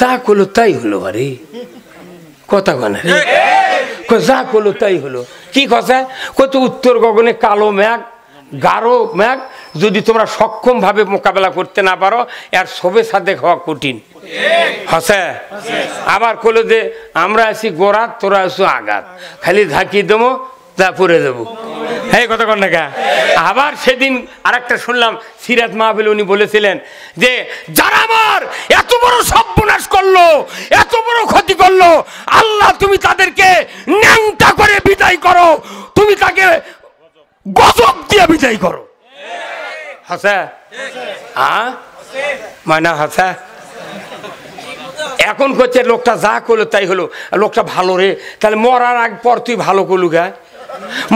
যা করলো তাই হলো, আরে কথা কনা রে, যা করলো তাই হলো। কি কথা? কত উত্তর গগনে কালো মেঘ, গাঢ় মেঘ, যদি তোমরা সক্ষম ভাবে মোকাবেলা করতে না পারো এর সবে সাথে হওয়া কঠিন। হসে আবার কলো যে আমরা আছি গোড়াত, তোরা আছো আঘাত, খালি ঝাঁকি দেবো যা পরে দেবো। হ্যাঁ কথা কন না। আবার সেদিন আরেকটা শুনলাম সিরাত মাহফিলে উনি বলেছিলেন যে যারা আমার এত বড় সর্বনাশ করলো, এত বড় ক্ষতি করলো, আল্লাহ তুমি তাদেরকে ন্যাংটা করে বিদায় করো, তুমি তাকে গজব দিয়ে বিদায় করো। হাসা মানে হাসা এখন করছে লোকটা যা করলো তাই হলো, লোকটা ভালো রে, তাহলে মরার আগ পর তুই ভালো করলু গা,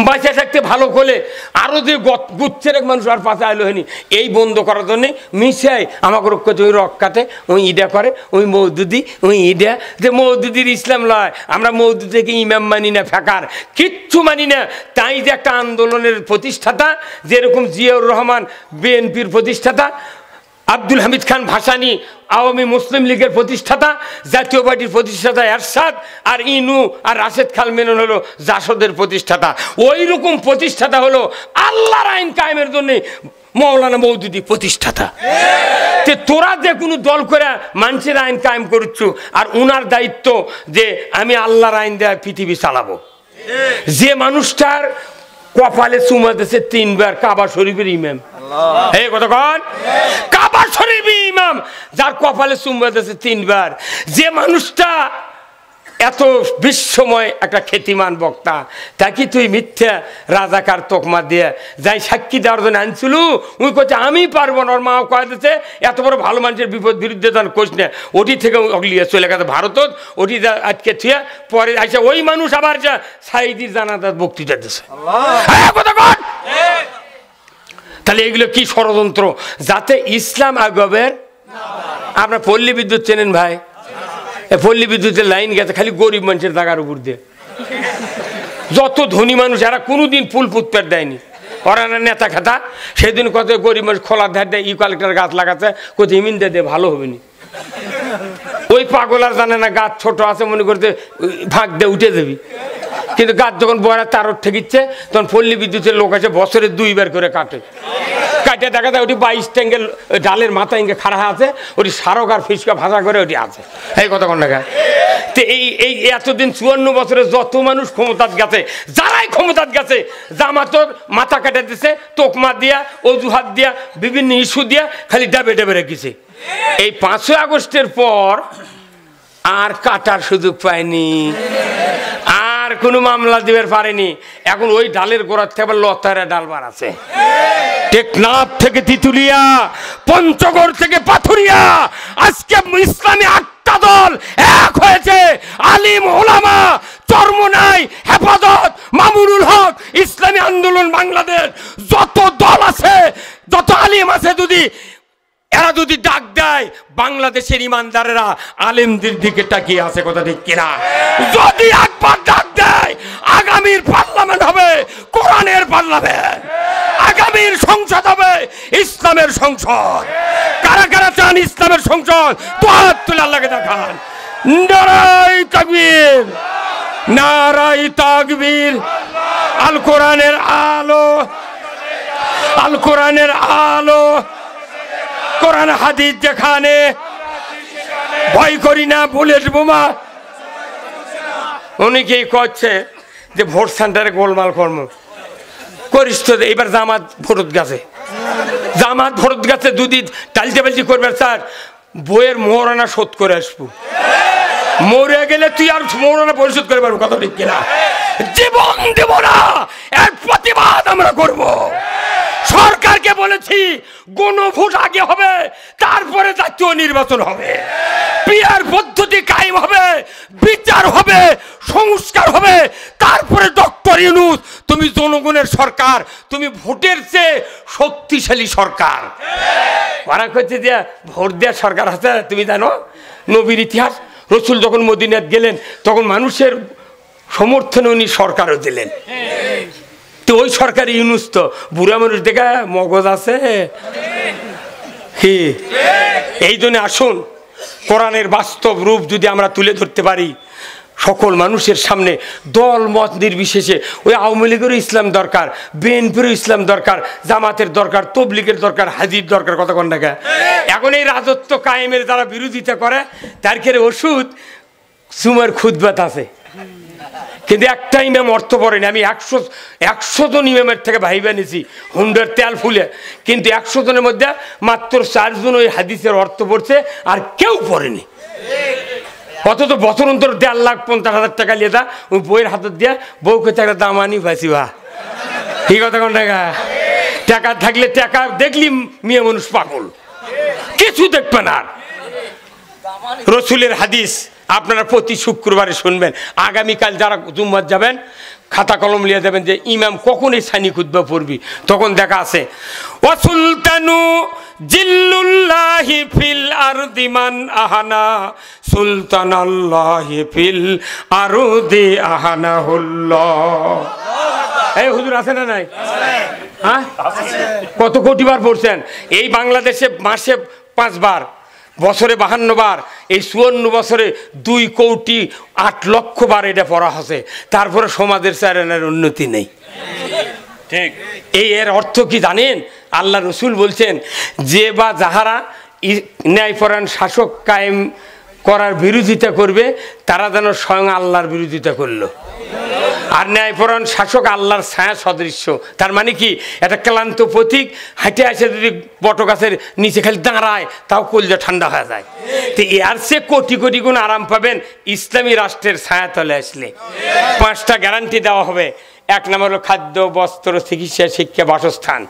বাঁচে থাকতে ভালো করলে আরো যে গুচ্ছের এক মানুষ আর পাশে আইলো হয়নি, এই বন্ধ করার জন্যে মিশাই আমাকে ওই রক কাটে, ওই ইডা করে, ওই মৌদুদি, ওই ইডা, যে মৌদুদির ইসলাম লয়, আমরা মৌদুদিকে ইমাম মানি না, ফেকার কিচ্ছু মানি না। তাই যে একটা আন্দোলনের প্রতিষ্ঠাতা, যেরকম জিয়াউর রহমান বিএনপির প্রতিষ্ঠাতা, আব্দুল হামিদ খান ভাসানী আওয়ামী মুসলিম লীগের প্রতিষ্ঠাতা, জাতীয় পার্টির প্রতিষ্ঠাতা এরশাদ, আর ইনু আর রাশেদ খান মেনন হলো জাসদের প্রতিষ্ঠাতা। ওই রকম প্রতিষ্ঠাতা হলো আল্লাহর আইন কায়েমের জন্য মৌলানা মৌদুদি প্রতিষ্ঠাতা। তোরা যে কোনো দল করে মানুষের আইন কায়েম করছো, আর উনার দায়িত্ব যে আমি আল্লাহর আইন দেয়া পৃথিবী চালাবো। যে মানুষটার কপালে চুমা দিয়েছে 3 বার কাবা শরীফের ইমাম, এই কতক্ষণ কাবা শরীফের ইমাম যার কপালে চুমা দিয়েছে 3 বার, যে মানুষটা এত বিশ্বময় একটা খ্যাতিমান বক্তা, তাকে তুই মিথ্যা রাজাকার তকমা দিয়ে যাই সাক্ষী দেওয়ার জন্য আনছিল, উনি করছে আমি পারবো না, ওর মাও কয়ে দিচ্ছে এত বড় ভালো মানুষের বিপদ বিরুদ্ধে তার কোচ নেই, ওটি থেকে অগলিয়ে চলে গেছে ভারতত, ওটি আজকে থুয়ে পরে আসে ওই মানুষ আবার যা সাইদির জানাজার বক্তৃতা দিচ্ছে। তাহলে এগুলো কি ষড়যন্ত্র যাতে ইসলাম আগবের। আপনার পল্লী বিদ্যুৎ চেনেন ভাই? পল্লী বিদ্যুতের লাইন গেছে খালি গরিব মানুষের জায়গার উপর দিয়ে, যত ধনী মানুষ এরা কোনোদিন ফুল ফুটপাত দেয়নি, ওরা না নেতা খাতা, সেদিন কত গরিব মানুষ খোলা ধার দেয় ইউক্যালিপটাস গাছ লাগাচ্ছে, কত ইমিন দিয়ে ভালো হবে নি। ওই পাগল আর জানে না গাছ ছোট আছে, মনে করতে ভাগ দিয়ে উঠে যাবি, কিন্তু গাছ যখন বড় তারও ঠেকিচ্ছে তখন পল্লী বিদ্যুতের লোক আছে বছরে 2 বার করে কাটে, কাটে দেখা যায় ওটি 22 ট্যাঙ্গের ডালের মাথা ইঙ্গে খাড়া আছে, ওটি সারক আর ফিসকা ভাজা করে ওটি আছে। এই কথা কোন দেখা। তো এই এতদিন 54 বছরে যত মানুষ ক্ষমতাত গেছে, যারাই ক্ষমতাত গেছে, জামাতর মাথা কাটে দিছে তোকমা দিয়া, অজুহাত দিয়া, বিভিন্ন ইস্যু দিয়া খালি ডাবে ডাবে রেখেছে। এই 5ই আগস্টের পর আর কাটার সুযোগ পায়নি, আর কোনো মামলা দিবার পারেনি। এখন ওই ডালের গোড়ার থেকে আবার লতারা ডাল বার আছে, টেকনাফ থেকে তিতুলিয়া, পঞ্চগড় থেকে পাথুরিয়া, আজকে ইসলামী 8টা দল এক হয়েছে। আলিম ওলামা, চরমনাই, হেফাজত, মামুনুল হক, ইসলামী আন্দোলন বাংলাদেশ, যত দল আছে, যত আলিম আছে, এরা যদি ডাক দেয়, বাংলাদেশের ইমানদারেরা আলেমদের দিকে তাকিয়ে আছে, কথা ঠিক কিনা? যদি একবার ডাক দেয়, আগামীর পার্লামেন্ট হবে কোরআনের পার্লামেন্ট, আগামীর সংসদ হবে ইসলামের সংসদ। কারা কারা চান ইসলামের সংসদ? তো হাত তুলে আল্লাহকে দেখান। নারায়ে তাকবীর, নারায়ে তাকবীর। আল কোরআনের আলো, আল কোরআনের আলো, কোরআন হাদিস যেখানে, ভয় করি না বুলেট বোমা। অনেকেই করছে যে ভোট সেন্টারে গোলমাল কর্ম করিস তো, এবার জামাত ভোট গেছে, জামাত ভোট গেছে, যদি টালতে পাল্টি করবে স্যার বইয়ের মোহরানা শোধ করে আসবো, মরে গেলে তুই আর মোহরানা পরিশোধ করে পারবো, কথা ঠিক কিনা? জীবন দেব না, এর প্রতিবাদ আমরা করব। সরকারকে বলেছি গণভোট আগে হবে, তারপরে জাতীয় নির্বাচন হবে, পিয়ার পদ্ধতি কায়েম হবে, বিচার হবে, সংস্কার হবে, তারপরে ডক্টর ইউনূস তুমি জনগণের সরকার, তুমি ভোটের চেয়ে শক্তিশালী সরকার। ওরা কইছে যে ভোট দেওয়ার সরকার আছে, তুমি জানো নবীর ইতিহাস, রসুল যখন মদিনাত গেলেন তখন মানুষের সমর্থনে উনি সরকারও দিলেন। তো ওই সরকার ইউনূস তো বুড়া মানুষ, দেখা মগজ আছে কি? এই জন্য আসুন কোরআনের বাস্তব রূপ যদি আমরা তুলে ধরতে পারি সকল মানুষের সামনে, দল মত নির্বিশেষে, ওই আওয়ামী লীগেরও ইসলাম দরকার, বিএনপিরও ইসলাম দরকার, জামাতের দরকার, তবলিগের দরকার, হাজির দরকার, কত কোন টাকা। এখন এই রাজত্ব কায়েমের যারা বিরোধিতা করে তার কেড়ে ওষুধ সুমার খুদবাত আছে, কিন্তু একটা ইমাম অর্থ পড়েনি। আমি 100 জন ইমামের থেকে ভাইবা নিছি হুন্ডার তেল ফুলে, কিন্তু 100 জনের মধ্যে মাত্র 4 জন ওই হাদিসের অর্থ পড়ছে, আর কেউ পড়েনি। অথচ বছর অন্তর 1,50,000 টাকা নিয়ে দা ওই বইয়ের হাতত দিয়া বউকে টাকা দাম আনি পাইছি। বা ঠিক কথা কোন টাকা, টাকা থাকলে টাকা দেখলি মেয়ে মানুষ পাগল, কিছু দেখবে না। রসুলের হাদিস আপনারা প্রতি শুক্রবারে শুনবেন। আগামীকাল যারা জুম্মাত যাবেন খাতা কলম নিয়ে যাবেন যে ইমাম কখন এই সানি খুতবা পড়বি, তখন দেখা আছে ওয়া সুলতানু জিল্লুল্লাহি ফিল আরদি মান আহানা সুলতানাল্লাহি ফিল আরদি আহানাহুল্লাহ। এই হুজুর আছে না নাই? হ্যাঁ, কত কোটি বার পড়ছেন? এই বাংলাদেশে মাসে 5 বার, বছরে 52 বার, এই 54 বছরে 2,08,00,000 বার এটা পড়া হচ্ছে। তারপরে সমাজের চারণের উন্নতি নেই। ঠিক, এই এর অর্থ কি জানেন? আল্লাহ রসুল বলছেন যে বা যাহারা ন্যায়পরায়ণ শাসক কায়েম করার বিরোধিতা করবে তারা যেন স্বয়ং আল্লাহর বিরোধিতা করলো। আর ন্যায়পরায়ণ শাসক আল্লাহর ছায়া সদৃশ্য। তার মানে কি, একটা ক্লান্ত পথিক হাঁটে আসে যদি বটগাছের নিচে খালি দাঁড়ায় তাও কলজা ঠান্ডা হয়ে যায়। তো এর সে কোটি কোটি গুণ আরাম পাবেন ইসলামী রাষ্ট্রের ছায়া তলে আসলে। 5টা গ্যারান্টি দেওয়া হবে। 1 নম্বর হলো খাদ্য, বস্ত্র, চিকিৎসা, শিক্ষা, বাসস্থান।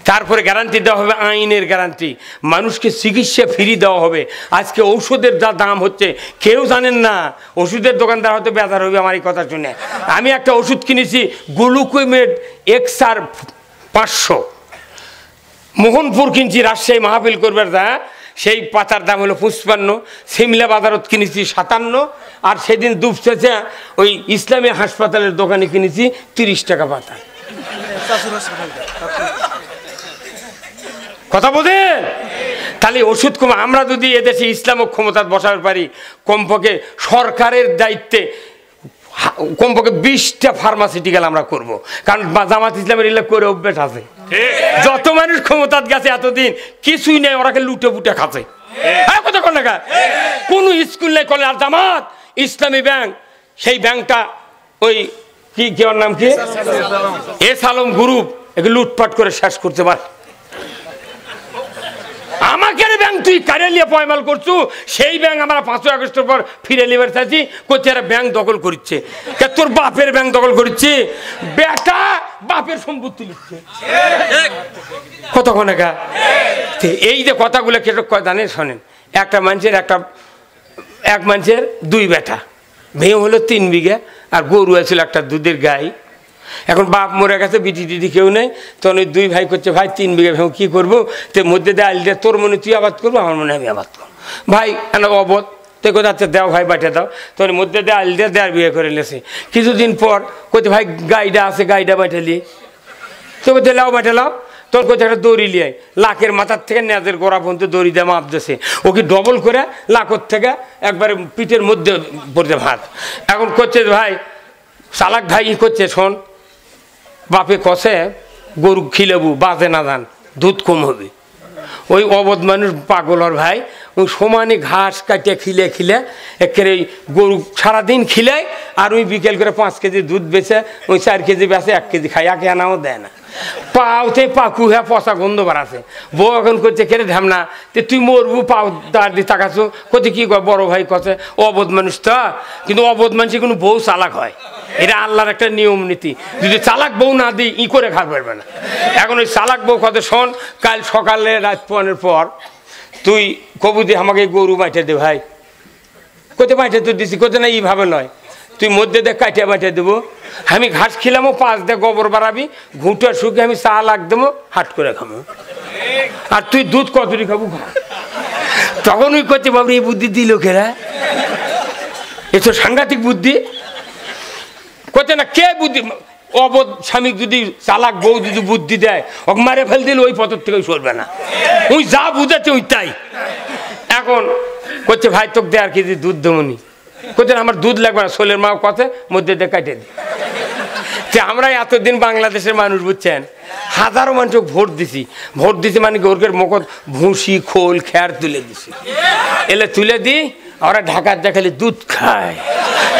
তারপরে গ্যারান্টি দেওয়া হবে আইনের গ্যারান্টি, মানুষকে চিকিৎসা ফ্রি দেওয়া হবে। আজকে ঔষধের যা দাম হচ্ছে কেউ জানেন না, ওষুধের দোকানদার হয়তো বেজার হবে আমার এই কথা শুনে। আমি একটা ওষুধ কিনেছি গ্লুকোমেট XR 500, মোহনপুর কিনছি রাজশাহী মাহফিল করবার যা, সেই পাতার দাম হলো 55। সিমলা বাজারত কিনেছি 57, আর সেদিন দুপচেছে ওই ইসলামী হাসপাতালের দোকানে কিনেছি 30 টাকা পাতা। কথা বোঝেন? তাহলে ওষুধ কম, আমরা যদি এদেশে ইসলামক ক্ষমতা বসাতে পারি, কমপক্ষে সরকারের দায়িত্বে কমপক্ষে 20টা ফার্মাসিউটিক্যাল আমরা করব। কারণ জামাত ইসলামের এলাকা করে অভ্যাস আছে। যত মানুষ ক্ষমতাত গেছে এতদিন কিছুই নেই, ওরাকে লুটে পুটে খাচ্ছে। কোন স্কুল নেই কলে। আর জামাত ইসলামী ব্যাংক, সেই ব্যাংকটা ওই কি ওর নাম কি, এস আলম গ্রুপ, একে লুটপাট করে শেষ করতে পারে। আমাকে ব্যাংক তুই কারিয়ে পয়মাল করছু, সেই ব্যাংক আমরা 5 আগস্টের পর ফিরে নিবার চাইছি, কোথায় এরা ব্যাংক দখল করছে। তোর বাপের ব্যাংক দখল করছে, বেটা বাপের সম্পত্তি লিখছে কতক্ষণ। এই যে কথাগুলো কেটে জানেন, শোনেন। একটা মানুষের এক মানুষের 2 বেটা, মেয়ে হলো 3 বিঘা, আর গরু আছিল একটা দুধের গাই। এখন বাপ মরে গেছে, বিটি টিটি কেউ নেই, তখন ওই 2 ভাই করছে ভাই 3 বিঘা ভেউ কী করবো, তো মধ্যে দেয় আলটা, তোর মনে তুই আবাদ করবো, আমার মনে আমি আবাদ করবো। ভাই কেন অবধ তো কোথাচ্ছে দেও ভাই বাটে দাও, তোর মধ্যে দেয় আলটা 1.5 বিঘা করে লেছে। কিছুদিন পর কোথায় ভাই গাইডা আছে, গাইডা বাটে নিয়ে তো কোথায় লাও বাটে লাও, তোর কোথায় একটা দড়ি লিয়ে লাখের মাথার থেকে নেজের গোড়া পর্যন্ত দড়ি দিয়ে মাপ দিয়েছে, ওকে ডবল করে লাখর থেকে একবারে পিঠের মধ্যে পড়তে ভাত। এখন করছে ভাই চালাক ভাই ই করছে, শোন বাপে কষে গরু খিলেবু বাজে না যান, দুধ কম হবে। ওই অবধ মানুষ পাগলর ভাই, ওই সমানে ঘাস কাটিয়ে খিলে খিলে একেবারে গরু সারাদিন খিলায়, আর ওই বিকেল করে 5 কেজি দুধ বেচে, ওই 4 কেজি বেচে 1 কেজি খাই, 1 আনাও দেয় না। পাওতে পাকু হ্যাঁ পচা গন্ধ বাড়াছে। বউ এখন করছে কেড়ে ঢামনা, তুই মরবু, পাও দাঁড় দিয়ে তাকাছো, কোথায় কি কয় বড় ভাই কছে অবধ মানুষ তো, কিন্তু অবধ মানুষ কোনো বউ চালাক হয়, এটা আল্লাহর একটা নিয়ম নীতি। যদি চালাক বউ না দিই ই করে খাওয়া পারবে না। এখন ওই চালাক বউ কত, শোন কাল সকালে রাত 5 পর তুই কবু দিয়ে আমাকে গরু বাইটে দে ভাই। কোথায় বাইটে তুই দিছি, কোথায় না এইভাবে নয়, তুই মধ্যে দিয়ে কাটিয়ে বাইটে দেবো, আমি ঘাস খিলামো, 5 দিয়ে গোবর বাড়াবি, ঘুঁটে শুকে আমি চা লাগ দেবো, হাট করে খাবো, আর তুই দুধ কতটি খাবো খা। তখন ওই করছে বাবু এই বুদ্ধি দিল খেরা, এ তো সাংঘাতিক বুদ্ধি। করছে না কে বুদ্ধি, অবধ স্বামী যদি চালাক বউ যদি বুদ্ধি দেয় ওকে মারে ফেল দিলে ওই পথর থেকে সরবে না, ওই যা বুঝাচ্ছে ওই তাই। এখন করছে ভাই তোকে দে আর কেজি দুধ দেবনি, করছেন আমার দুধ লাগবে না, সোলের মাও কথা মধ্যে দিয়ে কাটে দিই। আমরা এতদিন বাংলাদেশের মানুষ বুঝছেন হাজারো মানুষ ভোট দিছি মানে ওর মুখত ভুসি খোল খ্যার তুলে দিছি, এলে তুলে দিই ওরা ঢাকার দেখালে দুধ খায়,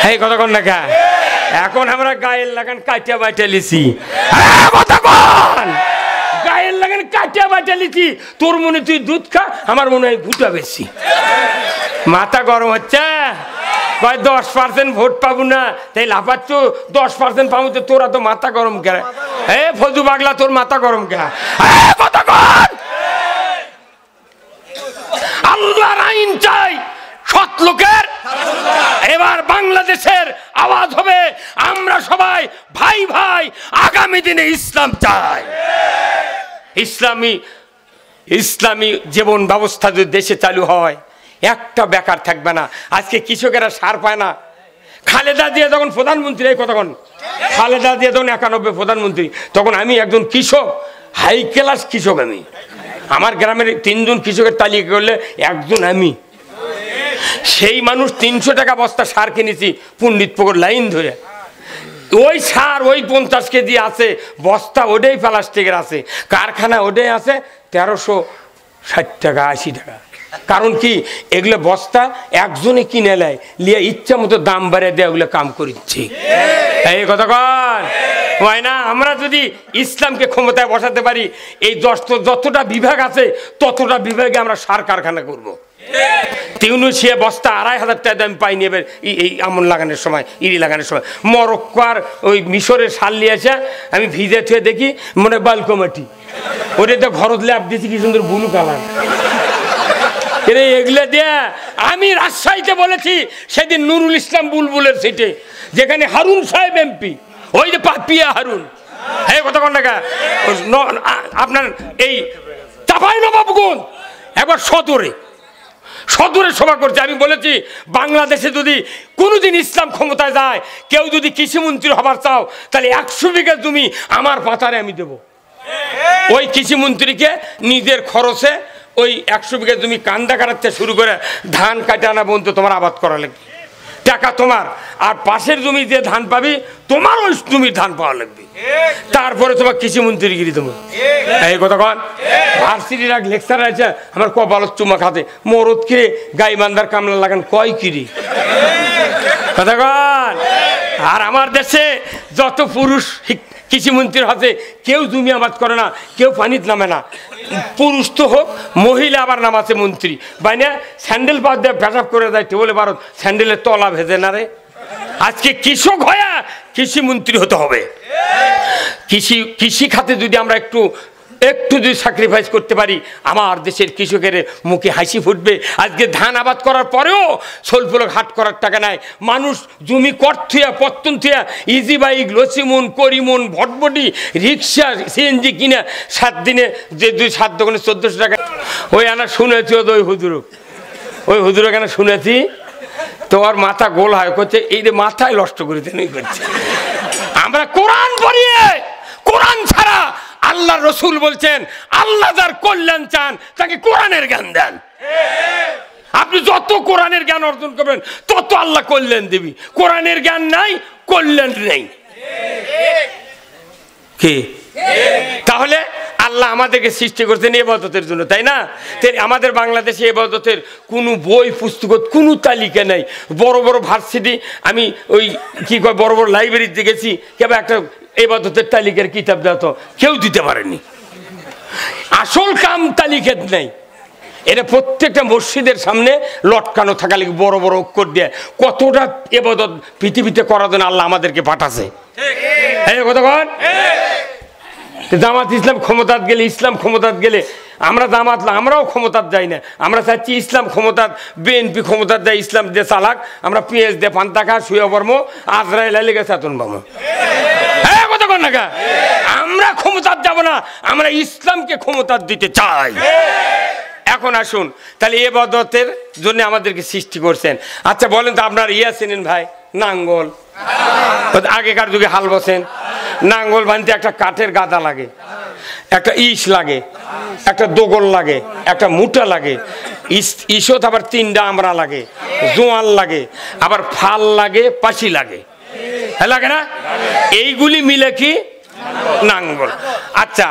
এই কতক্ষণ না খায়। এখন আমরা গায়ের লাগান কাটিয়া বাইটা লিছি, গায়ের লাগান কাটিয়া বাইটা লিছি, তোর মনে তুই দুধ খা, আমার মনে হয় ভুটা বেশি। মাথা গরম হচ্ছে, 10% ভোট পাবো না তাই লাফাচ্ছ, 10% পাবো তো তোরা তো মাথা গরম কে? এ ফজু পাগলা তোর মাথা গরম কে? আল্লাহর আইন চাই, সৎ লোকের। এবার বাংলাদেশের আওয়াজ হবে আমরা সবাই ভাই ভাই, আগামী দিনে ইসলাম চাই। ইসলামী জীবন ব্যবস্থা যদি দেশে চালু হয় একটা বেকার থাকবে না। আজকে কৃষকেরা সার পায় না, খালেদা জিয়া যখন প্রধানমন্ত্রী, এই কতক্ষণ খালেদা জিয়া যখন 91 প্রধানমন্ত্রী, তখন আমি একজন কৃষক, হাই ক্লাস কৃষক। আমি আমার গ্রামের 3 জন কৃষকের তালিকা করলে একজন আমি। সেই মানুষ 300 টাকা বস্তা সার কিনেছি পণ্ডিতপুকুর লাইন ধরে, ওই সার ওই 50 কেজি আছে বস্তা, ওটাই প্লাস্টিকের আছে, কারখানা ওটাই আছে 1360 টাকা 80 টাকা। কারণ কি এগুলো বস্তা একজনে কিনে নেয়, লিয়ে ইচ্ছা মতো দাম বাড়িয়ে দেয়, ওগুলো কাম করিচ্ছে। এই কথা কন হয় না? আমরা যদি ইসলামকে ক্ষমতায় বসাতে পারি, এই যতটা বিভাগ আছে ততটা বিভাগে আমরা সার কারখানা করবো। তিউনিসিয়া বস্তা 2500 টাকা দাম পাইনি এবার এই আমন লাগানোর সময়, ইরি লাগানোর সময়। মরক্কোর ওই মিশরের সার নিয়ে আসা আমি ভিজে থুয়ে দেখি মনে বালকো মাটি, ওটা তো ঘরত ল্যাপ দিয়েছি কি সুন্দর ব্লু কালার। এগুলো দিয়ে আমি রাজশাহীতে বলেছি সেদিন নুরুল ইসলাম বুলবুলের সিটে, যেখানে হারুন সাহেব এমপি, ওই যে পাপিয়া হারুন, হ্যাঁ কতক্ষণ টাকা আপনার এই চাঁপাইনবাবগঞ্জ একবার সদরে সভা করছে। আমি বলেছি বাংলাদেশে যদি কোনোদিন ইসলাম ক্ষমতায় যায়, কেউ যদি কৃষিমন্ত্রী হবার চাও তাহলে 100 বিঘা জমি আমার পাতারে আমি দেব। ওই কৃষিমন্ত্রীকে নিজের খরচে ওই 100 বিঘা জমি কান্দা কাটাতে শুরু করে ধান কাটে আনা পর্যন্ত তোমার আবাদ করা লাগবে, টাকা তোমার। আর পাশের জমি যে ধান পাবি তোমার ওই জমির ধান পাওয়া লাগবে, তারপরে তোমার কৃষিমন্ত্রী গিরি তোমার। এই কথা কন ভার্সিটির এক লেকচার আছে আমার কপালত চুমা খাতে, মরদ কিরে গাই বান্দার কামলা লাগান কয় কিরি, কথা কন। আর আমার দেশে যত পুরুষ কৃষিমন্ত্রীর হাতে কেউ জমি আবাদ করে না, কেউ পানিত নামে না, পুরুষ তো হোক মহিলা আবার নামাছে মন্ত্রী বাইনা স্যান্ডেল পা দিয়ে পেশাব করে দেয়, টেবলে ভারত স্যান্ডেলের তলা ভেজে না রে। আজকে কৃষক হয়ে কৃষিমন্ত্রী হতে হবে। কৃষি খাতে যদি আমরা একটু যদি স্যাক্রিফাইস করতে পারি, আমার দেশের কৃষকের মুখে হাসি ফুটবে। আজকে ধান আবাদ করার পরেও সোলফুলক হাট করার টাকা নাই, মানুষ জমি কর থুয়া পত্তন থুয়া ইজি বাইক লসিমুন করিমুন ভটভটি রিক্সা সিএনজি কিনা 7 দিনে যে 7 দোকানে 1400 টাকা। ওই আনা শুনেছি ওই হুজুর কেন শুনেছি, তোমার মাথা গোল হয় করছে, এই যে মাথায় নষ্ট করেছে করছে। আমরা কোরআন পড়িয়ে, কোরআন ছাড়া আল্লাহ রসুল বলছেন আল্লাহ যার কল্যাণ চান তাকে কোরআনের জ্ঞান দেন। আপনি যত কোরআনের জ্ঞান অর্জন করবেন তত আল্লাহ কল্যাণ দিবি। কোরআনের জ্ঞান নাই, কল্যাণ নেই। কি তাহলে আল্লাহ আমাদেরকে সৃষ্টি করছেন ইবাদতের জন্য, তাই না? আমাদের বাংলাদেশে ইবাদতের কোনো বই পুস্তক কোনো তালিকা নেই। বড় বড় ভার্সিটি, আমি ওই কি কয় বড় বড় লাইব্রেরিতে গেছি, কেবল একটা ইবাদতের তালিকার কিতাব দাও তো, কেউ দিতে পারেনি। আসল কাম তালিকা নেই। এটা প্রত্যেকটা মসজিদের সামনে লটকানো থাকা লাগে বড় বড় অক্ষর দিয়ে। কতটা ইবাদত পৃথিবীতে করার জন্য আল্লাহ আমাদেরকে পাঠাছে। কতক্ষণ জামাত ইসলাম ক্ষমতাত গেলে, ইসলাম ক্ষমতাত গেলে আমরা আমরাও ক্ষমতাত যাই না। আমরা চাচ্ছি ইসলাম ক্ষমতাত, বিএনপি ক্ষমতাত যায়, ইসলাম দিয়ে চালাক, আমরা পেঁয়াজ দিয়ে পান্তা খা শুয়ে বর্ম আজরাইল লেগে চেতন পাবো। হ্যাঁ কতক্ষণ নাকা আমরা ক্ষমতাত যাব না, আমরা ইসলামকে ক্ষমতাত দিতে চাই। এখন আসুন তাহলে ইবাদতের জন্য আমাদেরকে সৃষ্টি করছেন। আচ্ছা বলেন তো আপনার চেনেন ভাই নাঙ্গল? আগেকার যুগে হাল বসেন, নাঙ্গল বানতে একটা কাঠের গাদা লাগে, একটা ইস লাগে, একটা দোগল লাগে, একটা মুটা লাগে, ইসত আবার 3টা আমরা লাগে, জোয়াল লাগে, আবার ফাল লাগে, পাশি লাগে, লাগে না? এইগুলি মিলে কি নাঙ্গল। আচ্ছা,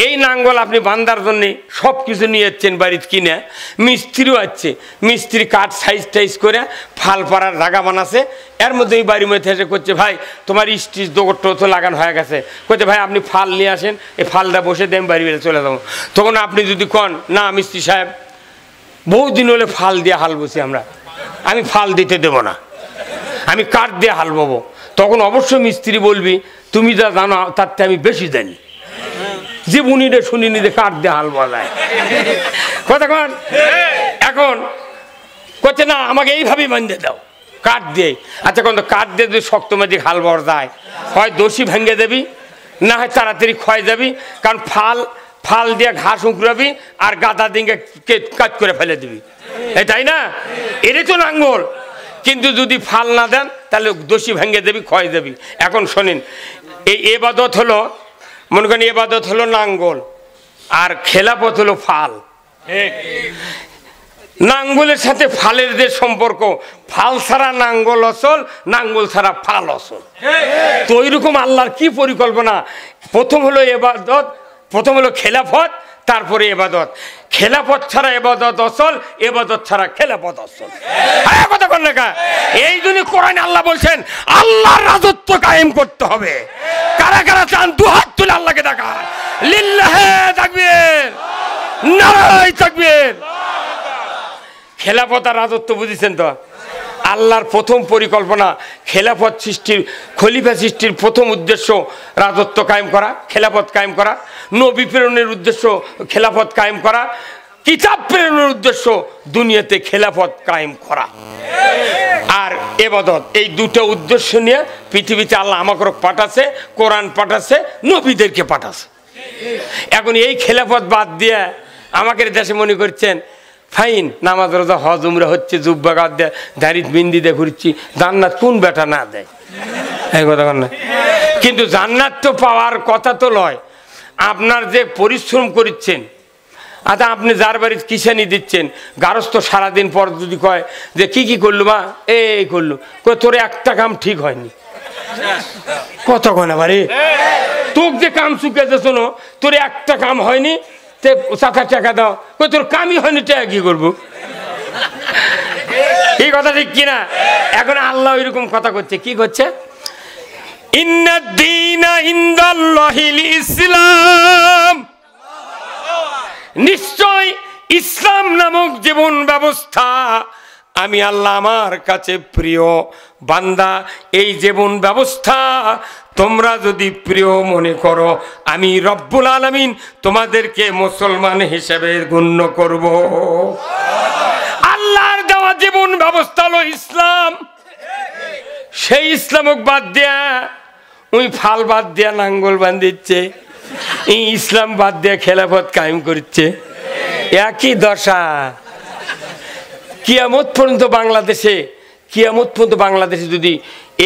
এই নাঙ্গল আপনি বান্দার জন্য সব কিছু নিয়ে যাচ্ছেন বাড়িতে কিনে, মিস্ত্রিও আছে, মিস্ত্রি কাঠ সাইজ টাইজ করে ফাল পাড়ার জায়গা বানাচ্ছে, এর মধ্যে এই বাড়ির মধ্যে এসে করছে ভাই তোমার স্টিচ দোগরটা তো লাগানো হয়ে গেছে, করছে ভাই আপনি ফাল নিয়ে আসেন, এই ফালটা বসে দেন বাড়ি বেড়ে চলে যাবো। তখন আপনি যদি কন না মিস্ত্রি সাহেব বহুদিন হলে ফাল দিয়ে হাল বসি আমি ফাল দিতে দেবো না, আমি কাঠ দিয়ে হাল ববো, তখন অবশ্যই মিস্ত্রি বলবি তুমি যা জানো তার থেকে আমি বেশি জানি, জীবনী রে শুনিনি রে কাঠ দিয়ে হাল বাজায় কথা কন। এখন করছে না আমাকে এইভাবেই বান্ধে দাও কাঠ দিয়ে। আচ্ছা কোন কাঠ দিয়ে যদি শক্ত মাঝে হাল বর যায়, হয় দোষী ভেঙে দেবি, না হয় তাড়াতাড়ি ক্ষয় যাবি, কারণ ফাল দিয়ে ঘাস উঁকড়াবি আর গাদা দিকে কাজ করে ফেলে দিবি, এটাই না? এটাই তো নাঙ্গল। কিন্তু যদি ফাল না দেন তাহলে দোষী ভেঙে দেবি, ক্ষয় দেবি। এখন শোনেন, এই এবাদত হলো, মনে করেন এবাদত হলো নাঙ্গল, আর খেলাফত হলো ফাল। নাঙ্গলের সাথে ফালের যে সম্পর্ক, ফাল ছাড়া নাঙ্গল অসল, নাঙ্গল ছাড়া ফাল অসল। তো ওইরকম আল্লাহর কি পরিকল্পনা, প্রথম হলো এবাদত, প্রথম হলো খেলাফত, তারপরে এবাদত। খেলাফত ছাড়া এবাদত অসল, এবাদত ছাড়া খেলাফত অসল। কথা বল না, এই জন্য কোরআনে আল্লাহ বলছেন আল্লাহর রাজত্ব কায়েম করতে হবে। কারা কারা চান দুহাত তুলে আল্লাহকে দেখা, লিল্লাহে তাকবীর, নারায়ে তাকবীর। খেলাফত আর রাজত্ব বুঝেছেন তো? আল্লাহর প্রথম পরিকল্পনা খেলাফত সৃষ্টির, খলিফা সৃষ্টির প্রথম উদ্দেশ্য রাজত্ব কায়েম করা, খেলাফত কায়েম করা। নবী প্রেরণের উদ্দেশ্য খেলাফত কায়েম করা, কিতাব প্রেরণের উদ্দেশ্য দুনিয়াতে খেলাফত কায়েম করা। আর এবাদত, এই দুটো উদ্দেশ্য নিয়ে পৃথিবীতে আল্লাহ আমাকে পাঠাচ্ছে, কোরআন পাঠাচ্ছে, নবীদেরকে পাঠাচ্ছে। এখন এই খেলাফত বাদ দিয়ে আমাকে দেশে মনে করছেন ফাইন, নামাজ রোজা হজ উমরা হচ্ছে, জুব্বা গাদ দেয়, দাড়ি বিন্দি দিয়ে ঘুরছি, জান্নাত কোন বেটা না দেয়? এই কথা না। কিন্তু জান্নাত তো পাওয়ার কথা তো লয়, আপনার যে পরিশ্রম করছেন। আচ্ছা আপনি যার বাড়িতে কিষানি দিচ্ছেন, গারস্থ সারাদিন পর যদি কয় যে কি করলো মা, এই করলো, তোর একটা কাম ঠিক হয়নি, কত কয় না বাড়ি তোর যে কাম চুকেছে, শোনো তোর একটা কাম হয়নি, চাচা টাকা দাও, তোর কামই হয়নি, টাকা কি করবো? এই কথা ঠিক কিনা? এখন আল্লাহ ওইরকম কথা করছে, কি করছে? ইন্নাদ-দীনা ইনদাল্লাহিল ইসলাম, নিশ্চয় ইসলাম নামক জীবন ব্যবস্থা আমি আল্লাহ আমার কাছে প্রিয়। বান্দা, এই জীবন ব্যবস্থা তোমরা যদি প্রিয় মনে করো, আমি রব্বুল আলামিন তোমাদেরকে মুসলমান হিসেবে গণ্য করব। আল্লাহর দেওয়া জীবন ব্যবস্থা হলো ইসলাম। সেই ইসলামক বাদ দিয়া ওই ফাল বাদ দিয়া নাঙ্গল বান্ধিচ্ছে, এই ইসলাম বাদ দিয়া খেলাফত কায়েম করছে। একই দশা কিয়ামত পর্যন্ত বাংলাদেশে, কিয়ামত পর্যন্ত বাংলাদেশে যদি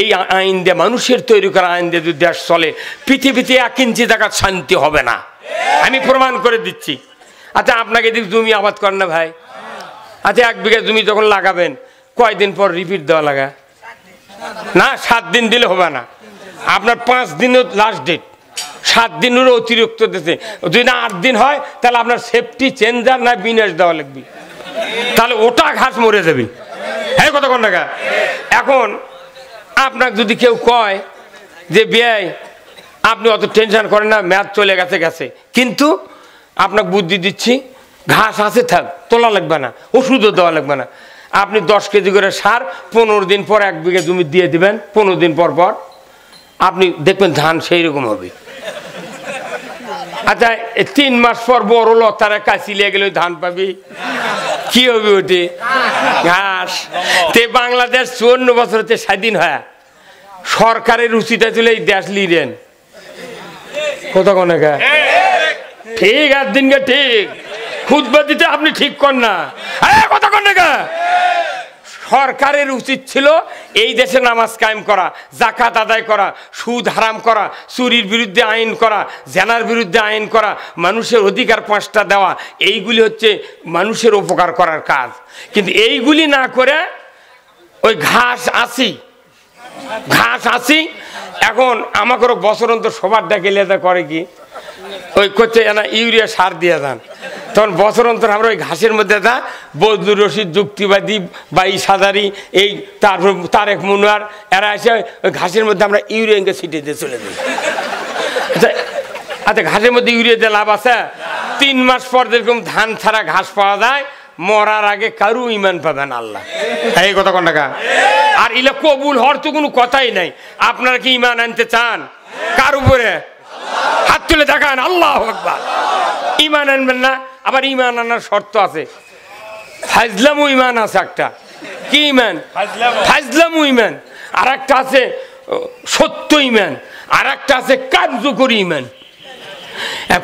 এই আইন দিয়ে, মানুষের তৈরি করা আইন দিয়ে যদি দেশ চলে, পৃথিবীতে 1 ইঞ্চি জায়গা শান্তি হবে না, আমি প্রমাণ করে দিচ্ছি। আচ্ছা আপনাকে এদিকে জমি আবাদ করেন না ভাই? আচ্ছা 1 বিঘা জমি যখন লাগাবেন, কয়দিন পর রিপিট দেওয়া লাগা না? 7 দিন দিলে হবে না, আপনার 5 দিনের লাস্ট ডেট, 7 দিনেরও অতিরিক্ত দিতে, যদি না 8 দিন হয় তাহলে আপনার সেফটি চেঞ্জার না বিনাশ দেওয়া লাগবে, তাহলে ওটা ঘাস মরে যাবে। হ্যাঁ কথা কোন টাকা? এখন আপনাকে যদি কেউ কয় যে বিয়াই আপনি অত টেনশন করেন না, ম্যাচ চলে গেছে গেছে, কিন্তু আপনাকে বুদ্ধি দিচ্ছি, ঘাস আছে থাক, তোলা লাগবে না, ওষুধও দেওয়া লাগবে না, আপনি 10 কেজি করে সার 15 দিন পর 1 বিঘা জমি দিয়ে দিবেন, 15 দিন পর পর আপনি দেখবেন ধান সেই রকম হবে। আচ্ছা 3 মাস পর বড় লতারা কাশি লেগে গেলে ধান পাবি, কি হবে ওটি? ঘাস। তে বাংলাদেশ 54 বছর হচ্ছে স্বাধীন হয়, সরকারের রুচিটা চলে এই দেশ লিরেন, কোথা কোন ঠিক আর দিনকে ঠিক খুতবা দিতে আপনি ঠিক কর না, কথা কন না। সরকারের উচিত ছিল এই দেশে নামাজ কায়েম করা, যাকাত আদায় করা, সুদ হারাম করা, চুরির বিরুদ্ধে আইন করা, জেনার বিরুদ্ধে আইন করা, মানুষের অধিকার 5টা দেওয়া। এইগুলি হচ্ছে মানুষের উপকার করার কাজ। কিন্তু এইগুলি না করে ওই ঘাস আসি। এখন আমাকেও বছর অন্তর সবার ডাকে লেদা করে কি ওই করছে না ইউরিয়া সার দিয়ে দেন, তখন বছর অন্তর আমরা ওই ঘাসের মধ্যে বজলুর রশিদ, যুক্তিবাদী, বাইশ হাজারি, এই তারপর তারেক মুনোয়ার, এরা এসে ওই ঘাসের মধ্যে আমরা ইউরিয়া ছিটিয়ে দিয়ে চলে যাই। আচ্ছা ঘাসের মধ্যে ইউরিয়া দিয়ে লাভ আছে? 3 মাস পর যেরকম ধান ছাড়া ঘাস পাওয়া যায়, মরার আগে কারু ইমান পাবেন আল্লাহ। এই কথা কোন টাকা? আর ইলে কবুল হওয়ার তো কোনো কথাই নাই। আপনারা কি ইমান আনতে চান? কার উপরে? হাত তুলে দেখান, আল্লাহু আকবার। ইমান আনবেন না? আবার ইমান আনার শর্ত আছে, ফাজলামু ইমান আছে একটা। কি ইমান? ফাজলামু ইমান। আর একটা আছে সত্য ইমান, আর একটা আছে কার্যকরী ইমান।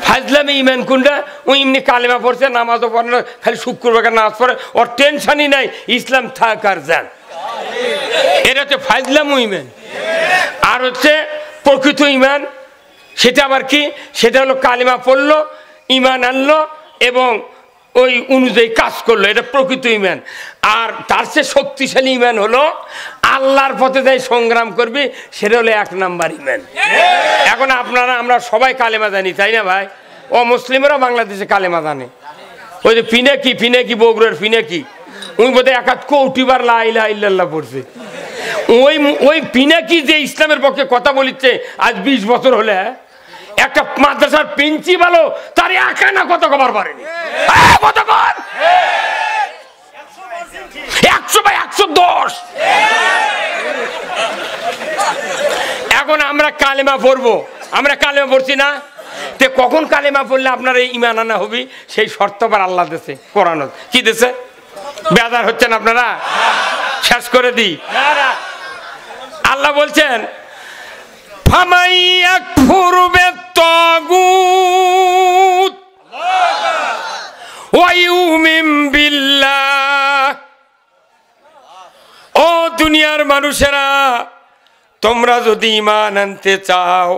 ফাজলামে ইমান কোনটা? ওই এমনি কালেমা পড়ছে, নামাজও পড়ে না, খালি শুক্রবার নামাজ পড়ে, ওর টেনশনই নাই ইসলাম থাক আর যান। এটা হচ্ছে ফাজলামু ইমান। আর হচ্ছে প্রকৃত ইমান, সেটা আবার কি? সেটা হলো কালেমা পড়লো, ইমান আনলো এবং ওই অনুযায়ী কাজ করলো, এটা প্রকৃত ইমান। আর তার চেয়ে শক্তিশালী ইমান হলো আল্লাহর পথে যাই সংগ্রাম করবি, সেটা হলো 1 নাম্বার ইমান। এখন আমরা সবাই কালেমা জানি, তাই না ভাই? মুসলিমরা বাংলাদেশে কালেমা জানে। ওই যে পিনাকি বগুড়ার পিনাকি, উনি বোধহয় 1 কোটিবার লা ইলাহা ইল্লাল্লাহ পড়ছে। ওই পিনাকি যে ইসলামের পক্ষে কথা বলিচ্ছে আজ 20 বছর হলে, একটা মাদ্রাসার প্রিন্সিপালও তার একা না কত কবার পারেনি। 100/110। এখন আমরা কালেমা পড়বো, আমরা কালেমা পড়ছি না? তে কখন কালেমা পড়লে আপনার এই ইমান আনা হবি, সেই শর্ত আবার আল্লাহ দেশে কোরআন কি দেশে? বেজার হচ্ছেন আপনারা? শেষ করে দিই। আল্লাহ বলছেন ফামাই ইয়াকফুর বিত-তাগুত ওয়া ইউমিন বিল্লাহ। ও দুনিয়ার মানুষেরা, তোমরা যদি ঈমান আনতে চাও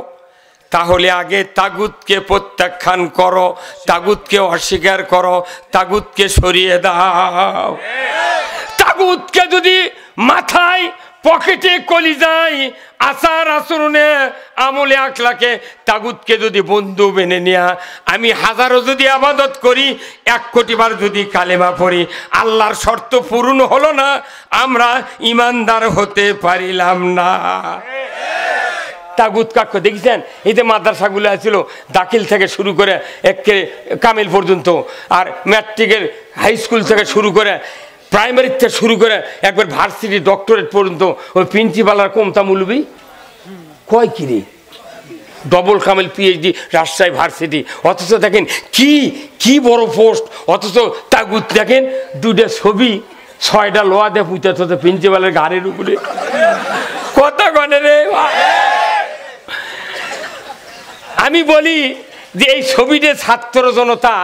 তাহলে আগে তাগুতকে প্রত্যাখ্যান করো, তাগুতকে অস্বীকার করো, তাগুতকে সরিয়ে দাও। তাগুতকে যদি মাথায়, পকেটে, কলিজায়, আচার আচরণে, আমলে আখলাকে তাগুতকে যদি বন্ধু বেনে নেয়া, আমি হাজারো যদি আবাদত করি, 1 কোটিবার যদি কালেমা পড়ি, আল্লাহর শর্ত পূরণ হলো না, আমরা ইমানদার হতে পারিলাম না। তাগুত কাক্ষ দেখেছেন? এই যে মাদ্রাসাগুলো ছিল, দাখিল থেকে শুরু করে একে কামিল পর্যন্ত, আর ম্যাট্রিকের হাই স্কুল থেকে শুরু করে, প্রাইমারি থেকে শুরু করে একবার ভার্সিটি ডক্টরেট পর্যন্ত, ওই প্রিন্সিপালার কমতা মুলবি কয় কিরে double Kamil PhD Rajshahi varsity. অথচ দেখেন কি বড় পোস্ট, অথচ তাগুত দেখেন 2টা ছবি 6টা লোয়া দিয়ে পুঁতে থতে প্রিন্সিপালের ঘাড়ের উপরে। কথা গনে রে। আমি বলি যে এই ছবিতে ছাত্র জনতা,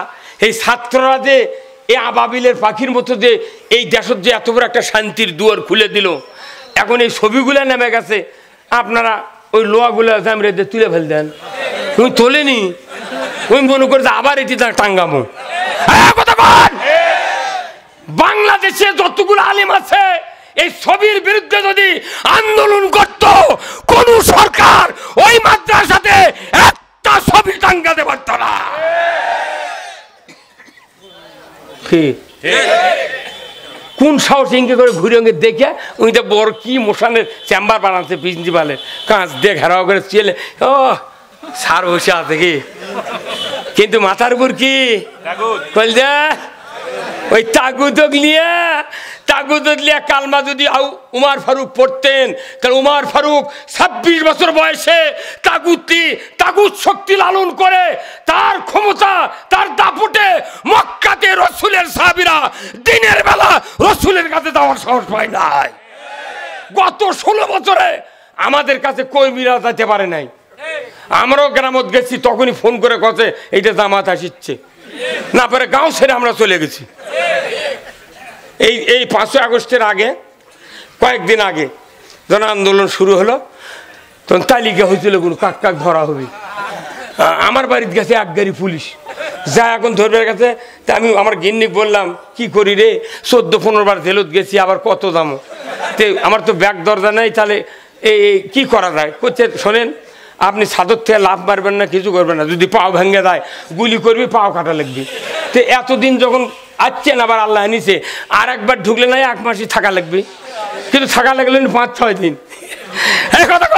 এই ছাত্ররা যে এই আবাবিলের পাখির মতো যে এই দেশের যে এত বড় একটা শান্তির দুয়ার খুলে দিল, এখন এই ছবিগুলো নেমে গেছে, আপনারা ওই লোহাগুলো জামরে দিয়ে তুলে ফেল দেন। তুমি তোলেনি, তুমি মনে করছে আবার এটি টাঙ্গামো। বাংলাদেশে যতগুলো আলেম আছে, এই ছবির বিরুদ্ধে যদি আন্দোলন করত, কোন সরকার ওই মাদ্রাসাতে একটা ছবি টাঙ্গাতে পারত না। কোন সাহস ইঙ্গে করে ঘুরে দেখে উনি তো বড় কি মোশানের চেম্বার বানাচ্ছে প্রিন্সিপালের, কাঁচ দিয়ে ঘেরাও করে চেলে, ও সার বসে আছে কি, কিন্তু মাথার উপর কি বলছে ওই তাগুতক নিয়ে কালমা যদি উমার ফারুক পড়তেন, কারণ উমার ফারুক 26 বছর বয়সে তাগুত শক্তি লালন করে, তার ক্ষমতা, তার দাপটে মক্কাতে রসুলের সাহাবীরা দিনের বেলা রসুলের কাছে যাওয়ার সাহস পায় নাই। গত 16 বছরে আমাদের কাছে কর্মীরা যেতে পারে নাই। আমরাও গ্রামত গেছি, তখনই ফোন করে কছে এইটা জামাত আসিচ্ছে না, পরে গাঁও ছেড়ে আমরা চলে গেছি। এই 5ই আগস্টের আগে কয়েকদিন আগে জন আন্দোলন শুরু হলো, তখন তালিকা হয়েছিল কোনো কাক কাক ধরা হবে। আমার বাড়ির কাছে এক গাড়ি পুলিশ যা এখন ধরবে গেছে। তা আমি আমার গিন্নিক বললাম কি করি রে, 14-15 বার জেলত গেছি, আবার কত দামও, তে আমার তো ব্যাগ দরজা নেই, তাহলে এই কি করা যায়? করছে শোনেন, আপনি ছাদর থেকে লাফ মারবেন না, কিছু করবেন না, যদি পাও ভেঙে দেয় গুলি করবি, পাও কাটা লাগবে। তো এতদিন যখন আসছেন, আবার আল্লাহ নিছে, আর একবার ঢুকলে নাই 1 মাসই থাকা লাগবে, কিন্তু থাকা লাগলেন 5-6 দিন। এই কথা